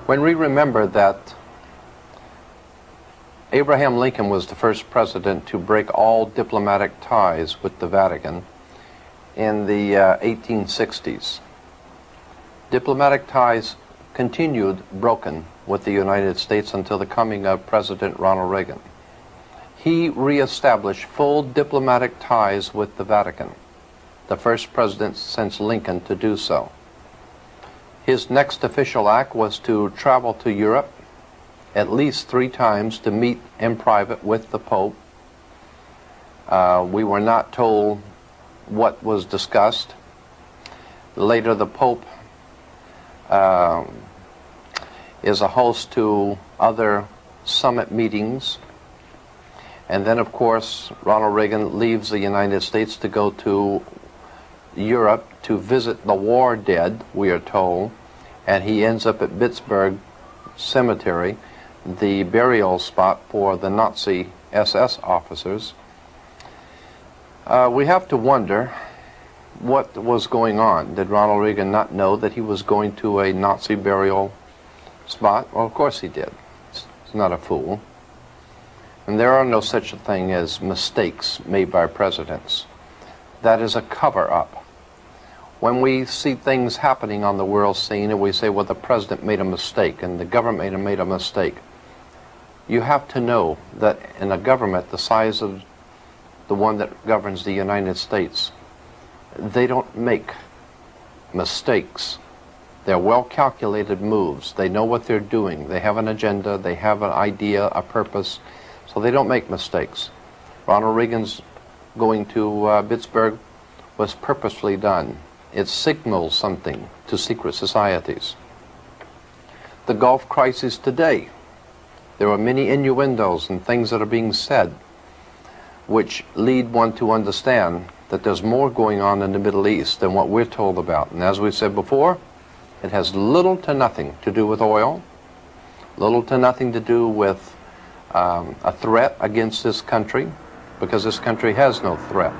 When we remember that Abraham Lincoln was the first president to break all diplomatic ties with the Vatican in the 1860s, diplomatic ties continued broken with the United States until the coming of President Ronald Reagan. He reestablished full diplomatic ties with the Vatican, the first president since Lincoln to do so. His next official act was to travel to Europe at least 3 times to meet in private with the Pope. We were not told what was discussed. Later, the Pope is a host to other summit meetings. And then, of course, Ronald Reagan leaves the United States to go to Europe to visit the war dead, we are told, and he ends up at Pittsburgh Cemetery, the burial spot for the Nazi SS officers. We have to wonder what was going on. Did Ronald Reagan not know that he was going to a Nazi burial spot? Well, of course he did. He's not a fool. And there are no such a thing as mistakes made by presidents. That is a cover-up. When we see things happening on the world scene and we say, well, the president made a mistake and the government made a mistake, you have to know that in a government the size of the one that governs the United States, they don't make mistakes. They're well-calculated moves. They know what they're doing. They have an agenda. They have an idea, a purpose. So they don't make mistakes. Ronald Reagan's going to Pittsburgh was purposefully done. It signals something to secret societies. The Gulf crisis today, there are many innuendos and things that are being said which lead one to understand that there's more going on in the Middle East than what we're told about. And as we said before, it has little to nothing to do with oil, little to nothing to do with a threat against this country, because this country has no threat.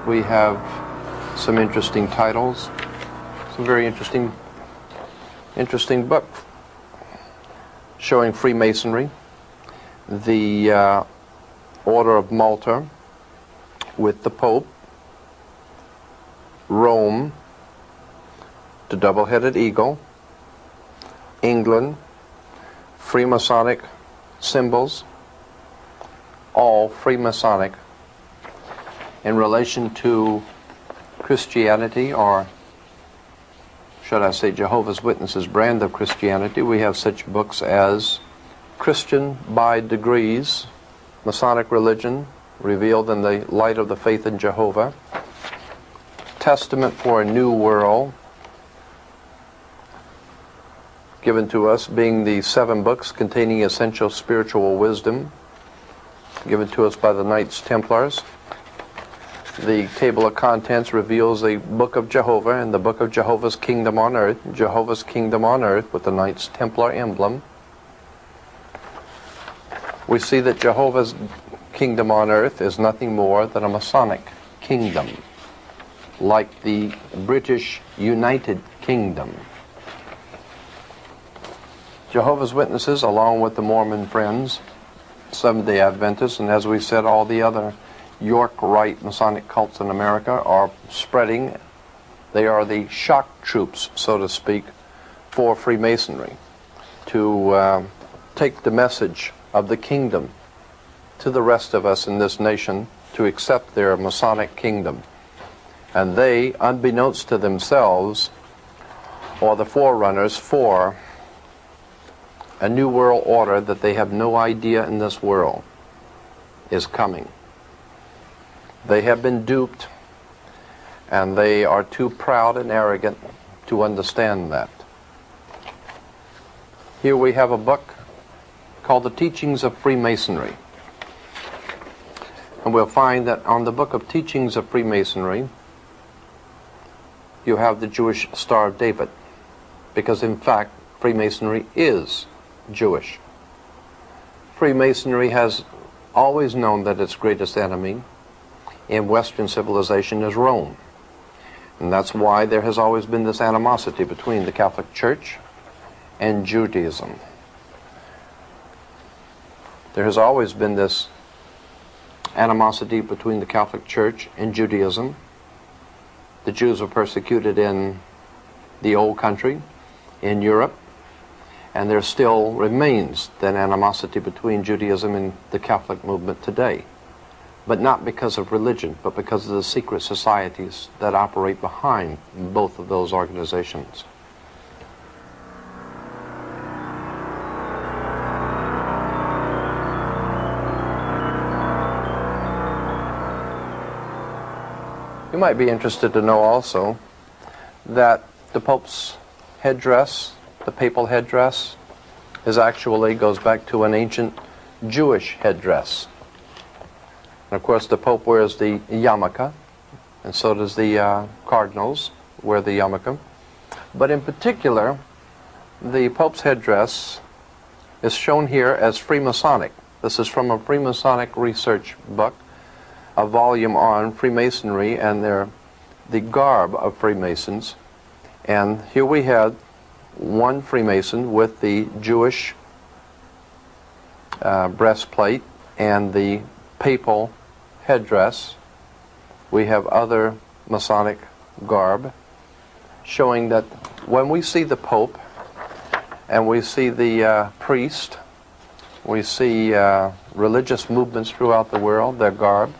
We have some interesting titles, some very interesting book showing Freemasonry, the Order of Malta with the Pope, Rome, the Double-Headed Eagle, England, Freemasonic symbols, all Freemasonic in relation to Christianity, or should I say Jehovah's Witnesses' brand of Christianity. We have such books as Christian by Degrees, Masonic Religion Revealed in the Light of the Faith in Jehovah, Testament for a New World, given to us being the 7 books containing essential spiritual wisdom, given to us by the Knights Templars. The table of contents reveals the Book of Jehovah and the Book of Jehovah's Kingdom on Earth, Jehovah's Kingdom on Earth with the Knights Templar emblem. We see that Jehovah's Kingdom on Earth is nothing more than a Masonic kingdom, like the British United Kingdom. Jehovah's Witnesses, along with the Mormon Friends, Seventh-day Adventists, and as we said, all the other York Rite Masonic cults in America are spreading. They are the shock troops, so to speak, for Freemasonry to take the message of the kingdom to the rest of us in this nation to accept their Masonic kingdom. And they, unbeknownst to themselves, are the forerunners for a new world order that they have no idea in this world is coming. They have been duped, and they are too proud and arrogant to understand that. Here we have a book called The Teachings of Freemasonry. And we'll find that on the book of Teachings of Freemasonry, you have the Jewish Star of David, because in fact, Freemasonry is Jewish. Freemasonry has always known that its greatest enemy in Western civilization is Rome. And that's why there has always been this animosity between the Catholic Church and Judaism. There has always been this animosity between the Catholic Church and Judaism. The Jews were persecuted in the old country, in Europe, and there still remains that animosity between Judaism and the Catholic movement today. But not because of religion, but because of the secret societies that operate behind both of those organizations. You might be interested to know also that the Pope's headdress, the papal headdress, goes back to an ancient Jewish headdress. And of course the Pope wears the yarmulke, and so does the cardinals wear the yarmulke. But in particular, the Pope's headdress is shown here as Freemasonic. This is from a Freemasonic research book, a volume on Freemasonry and the garb of Freemasons. And here we had one Freemason with the Jewish breastplate and the papal headdress. We have other Masonic garb showing that when we see the Pope and we see the priest, we see religious movements throughout the world, their garb,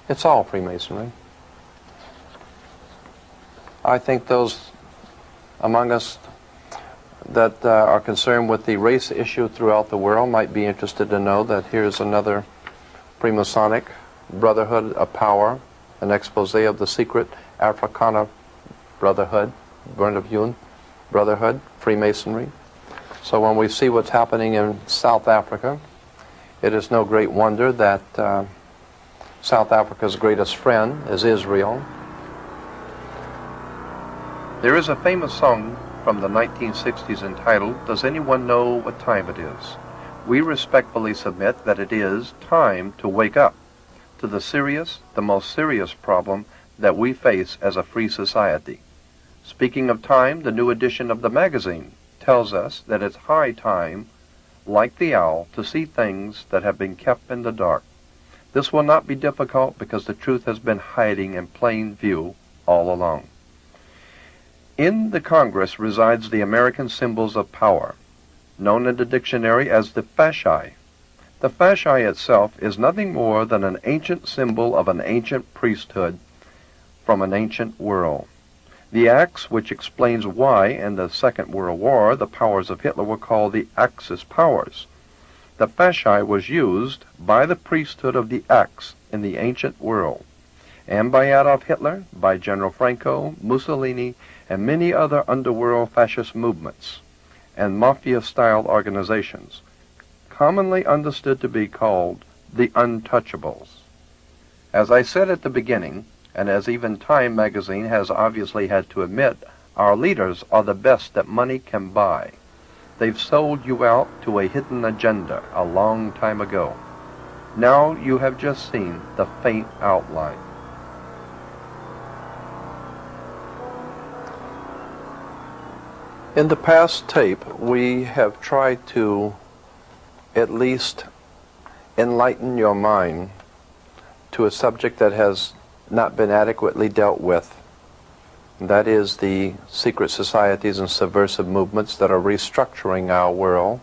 it's all Freemasonry. I think those among us that are concerned with the race issue throughout the world might be interested to know that here's another Freemasonic Brotherhood of Power, an expose of the secret Afrikaner Brotherhood, Brotherhood, Freemasonry. So when we see what's happening in South Africa, it is no great wonder that South Africa's greatest friend is Israel. There is a famous song from the 1960s entitled, "Does Anyone Know What Time It Is?" We respectfully submit that it is time to wake up to the most serious problem that we face as a free society. Speaking of time, the new edition of the magazine tells us that it's high time, like the owl, to see things that have been kept in the dark. This will not be difficult because the truth has been hiding in plain view all along. In the Congress resides the American symbols of power, known in the dictionary as the fasci. The fasci itself is nothing more than an ancient symbol of an ancient priesthood from an ancient world. The axe, which explains why in the Second World War the powers of Hitler were called the Axis powers. The fasci was used by the priesthood of the axe in the ancient world, and by Adolf Hitler, by General Franco, Mussolini, and many other underworld fascist movements and mafia-style organizations, commonly understood to be called the Untouchables. As I said at the beginning, and as even Time magazine has obviously had to admit, our leaders are the best that money can buy. They've sold you out to a hidden agenda a long time ago. Now you have just seen the faint outline. In the past tape, we have tried to at least enlighten your mind to a subject that has not been adequately dealt with. That is the secret societies and subversive movements that are restructuring our world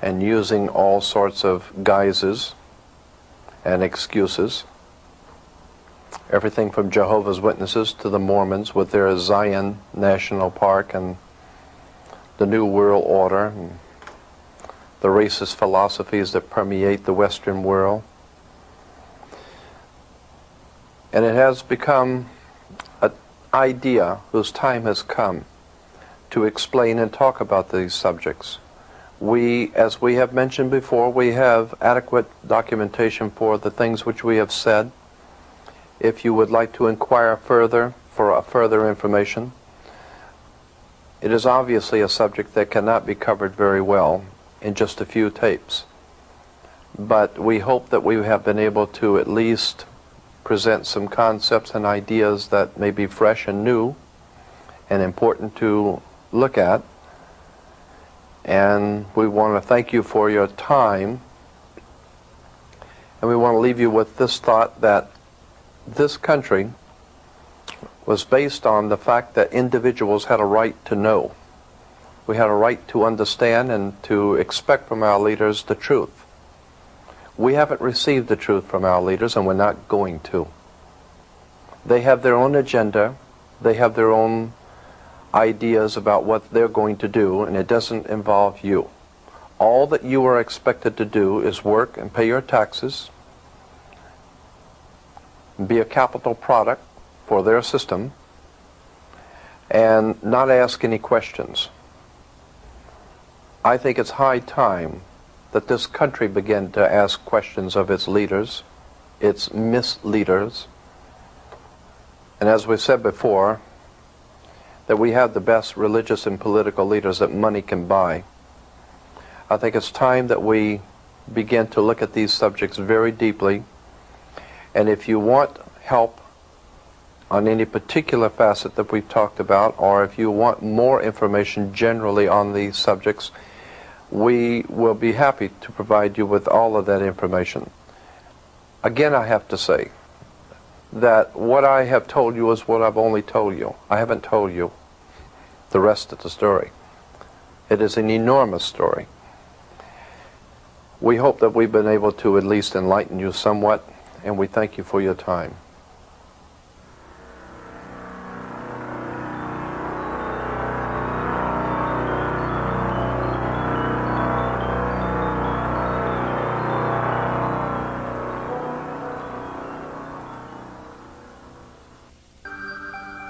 and using all sorts of guises and excuses. Everything from Jehovah's Witnesses to the Mormons with their Zion National Park and the New World Order and the racist philosophies that permeate the Western world. And it has become an idea whose time has come to explain and talk about these subjects. As we have mentioned before, we have adequate documentation for the things which we have said. If you would like to inquire further for further information, it is obviously a subject that cannot be covered very well in just a few tapes. But we hope that we have been able to at least present some concepts and ideas that may be fresh and new and important to look at And we want to thank you for your time. And we want to leave you with this thought that this country was based on the fact that individuals had a right to know. We had a right to understand and to expect from our leaders the truth. We haven't received the truth from our leaders, and we're not going to. They have their own agenda. They have their own ideas about what they're going to do, and it doesn't involve you. All that you are expected to do is work and pay your taxes, be a capital product for their system, and not ask any questions. I think it's high time that this country begin to ask questions of its leaders, its misleaders, and as we said before, that we have the best religious and political leaders that money can buy. I think it's time that we begin to look at these subjects very deeply, and if you want help on any particular facet that we've talked about, or if you want more information generally on these subjects, we will be happy to provide you with all of that information. Again, I have to say that what I have told you is what I've only told you. I haven't told you the rest of the story. It is an enormous story. We hope that we've been able to at least enlighten you somewhat, and we thank you for your time.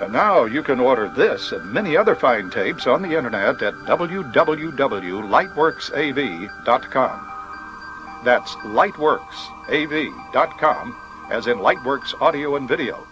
And now you can order this and many other fine tapes on the internet at www.lightworksav.com. That's lightworksav.com, as in Lightworks Audio and Video.